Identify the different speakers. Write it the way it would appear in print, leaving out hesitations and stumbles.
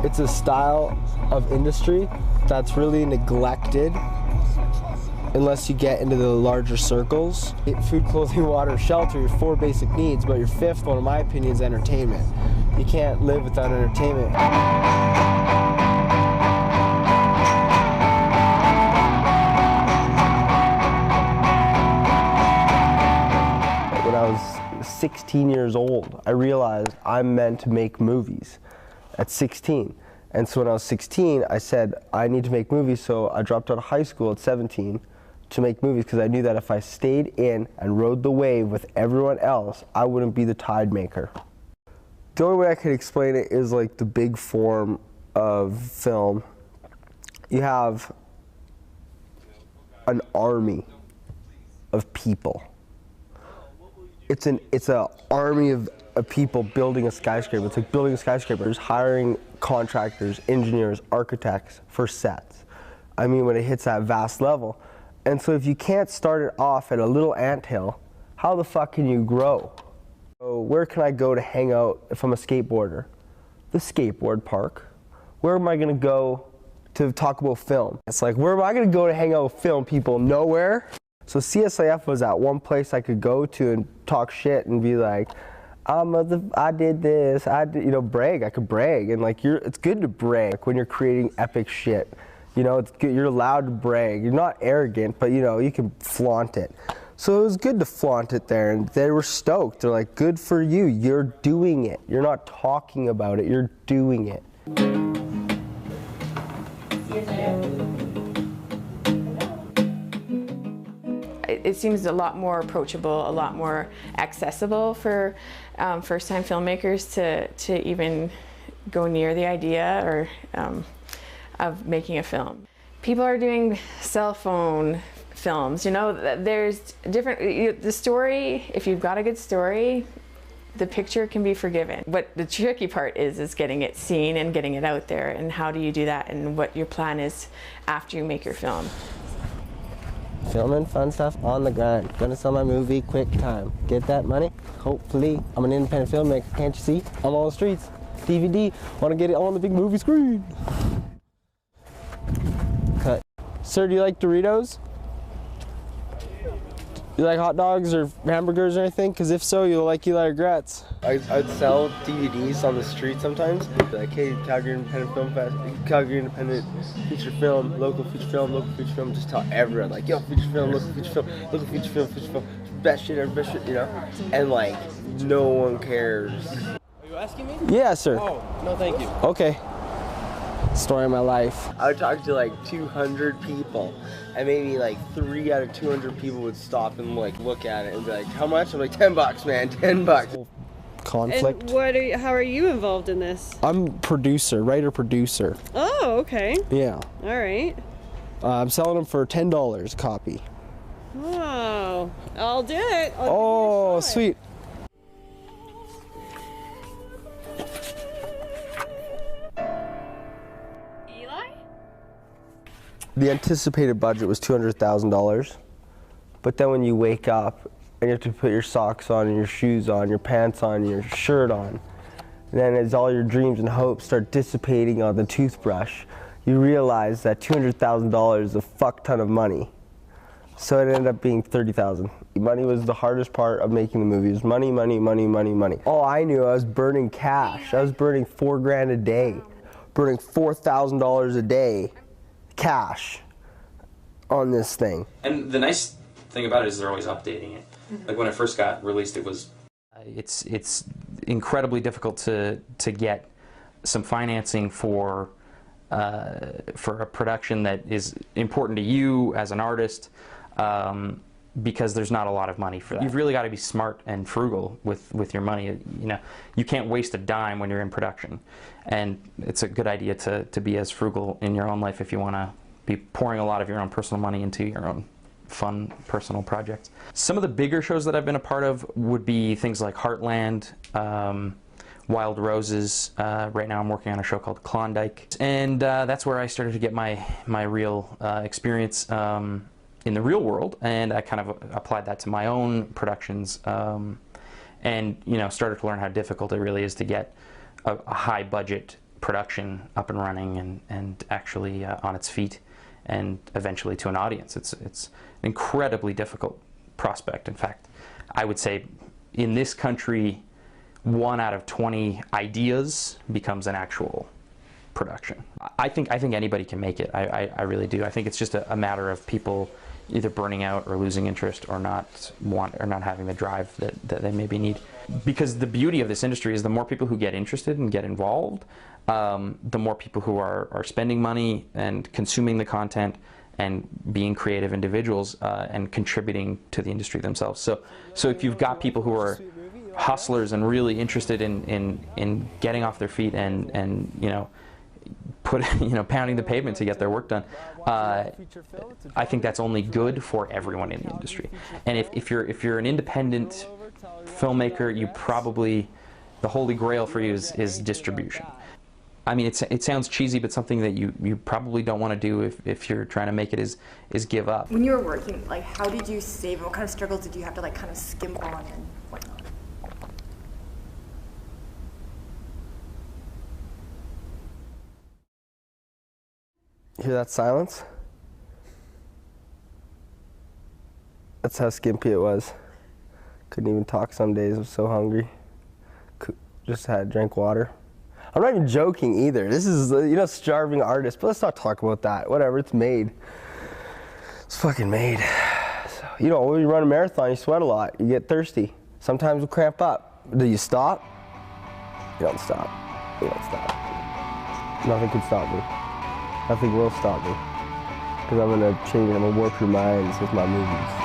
Speaker 1: It's a style of industry that's really neglected unless you get into the larger circles. Food, clothing, water, shelter, your 4 basic needs, but your 5th one, in my opinion, is entertainment. You can't live without entertainment. When I was 16 years old, I realized I'm meant to make movies at 16. And so when I was 16, I said, I need to make movies, so I dropped out of high school at 17 to make movies, because I knew that if I stayed in and rode the wave with everyone else, I wouldn't be the tide maker. The only way I could explain it is like the big form of film. You have an army of people. It's an army of people building a skyscraper. It's like building a skyscraper. There's hiring contractors, engineers, architects for sets. I mean, when it hits that vast level. And so if you can't start it off at a little anthill, how the fuck can you grow? So where can I go to hang out if I'm a skateboarder? The skateboard park. Where am I gonna go to talk about film? It's like, where am I gonna go to hang out with film people? Nowhere. So CSIF was that one place I could go to and talk shit and be like, I did this, you know, brag. I could brag, and like it's good to brag when you're creating epic shit. You know, it's good. You're allowed to brag. You're not arrogant, but you know, you can flaunt it. So it was good to flaunt it there, and they were stoked. They're like, good for you. You're doing it. You're not talking about it. You're doing it.
Speaker 2: It seems a lot more approachable, a lot more accessible for first-time filmmakers to even go near the idea or of making a film. People are doing cell phone films, you know, there's different, the story, if you've got a good story, the picture can be forgiven. What the tricky part is getting it seen and getting it out there, and how do you do that, and what your plan is after you make your film.
Speaker 1: Filming fun stuff on the grind. Gonna sell my movie quick time. Get that money, hopefully. I'm an independent filmmaker, can't you see? I'm on the streets, DVD, wanna get it on the big movie screen. Cut. Sir, do you like Doritos? You like hot dogs or hamburgers or anything? Because if so, you'll like Eli Regrets. I'd sell DVDs on the street sometimes. Like, hey, Calgary Independent Film Fest, Calgary Independent feature film, local feature film. Just tell everyone, like, yo, feature film, local feature film, local feature film, best shit, you know? And like, no one cares.
Speaker 3: Are you asking me?
Speaker 1: Yeah, sir.
Speaker 3: Oh, no, thank you.
Speaker 1: Okay. Story of my life. I would talk to like 200 people, and maybe like 3 out of 200 people would stop and like look at it and be like, how much? I'm like, $10, man, $10. Conflict.
Speaker 4: And how are you involved in this?
Speaker 1: I'm writer-producer.
Speaker 4: Oh, okay.
Speaker 1: Yeah.
Speaker 4: All right.
Speaker 1: I'm selling them for $10 a copy.
Speaker 4: Oh, I'll do it.
Speaker 1: Oh, sweet. The anticipated budget was $200,000, but then when you wake up and you have to put your socks on and your shoes on, your pants on, your shirt on, and then as all your dreams and hopes start dissipating on the toothbrush, you realize that $200,000 is a fuck ton of money. So it ended up being $30,000. Money was the hardest part of making the movie. It was money, money, money, money, money. All I knew, I was burning cash. I was burning $4 grand a day, burning $4,000 a day. Cash on this thing.
Speaker 5: And the nice thing about it is they're always updating it. Like when it first got released, it was it's incredibly difficult to get some financing for a production that is important to you as an artist, because there's not a lot of money for that. You've really got to be smart and frugal with your money. You know, you can't waste a dime when you're in production, and it's a good idea to be as frugal in your own life if you want to be pouring a lot of your own personal money into your own fun personal projects. Some of the bigger shows that I've been a part of would be things like Heartland, Wild Roses. Right now I'm working on a show called Klondike, and that's where I started to get my real experience in the real world, and I kind of applied that to my own productions, and you know, started to learn how difficult it really is to get a high budget production up and running and actually on its feet, and eventually to an audience. It's an incredibly difficult prospect. In fact, I would say in this country, 1 out of 20 ideas becomes an actual production. I think anybody can make it. I really do. I think it's just a matter of people either burning out or losing interest or not having the drive that they maybe need. Because the beauty of this industry is the more people who get interested and get involved, the more people who are spending money and consuming the content and being creative individuals and contributing to the industry themselves. So if you've got people who are hustlers and really interested in getting off their feet and you know, pounding the pavement to get their work done, I think that's only good for everyone in the industry. And if you're an independent filmmaker, you probably, the holy grail for you is distribution. I mean, it sounds cheesy, but something that you probably don't want to do if you're trying to make it is give up.
Speaker 6: When you were working, like, how did you save? What kind of struggles did you have to like kind of skimp on and whatnot?
Speaker 1: Hear that silence? That's how skimpy it was. Couldn't even talk some days, I was so hungry. Just drank water. I'm not even joking either. This is, you know, starving artist, but let's not talk about that. Whatever, it's made. It's fucking made. So, you know, when you run a marathon, you sweat a lot, you get thirsty. Sometimes you cramp up. Do you stop? You don't stop. You don't stop. Nothing can stop me. Nothing will stop me. Because I'm gonna change, I'm gonna warp your minds with my movies.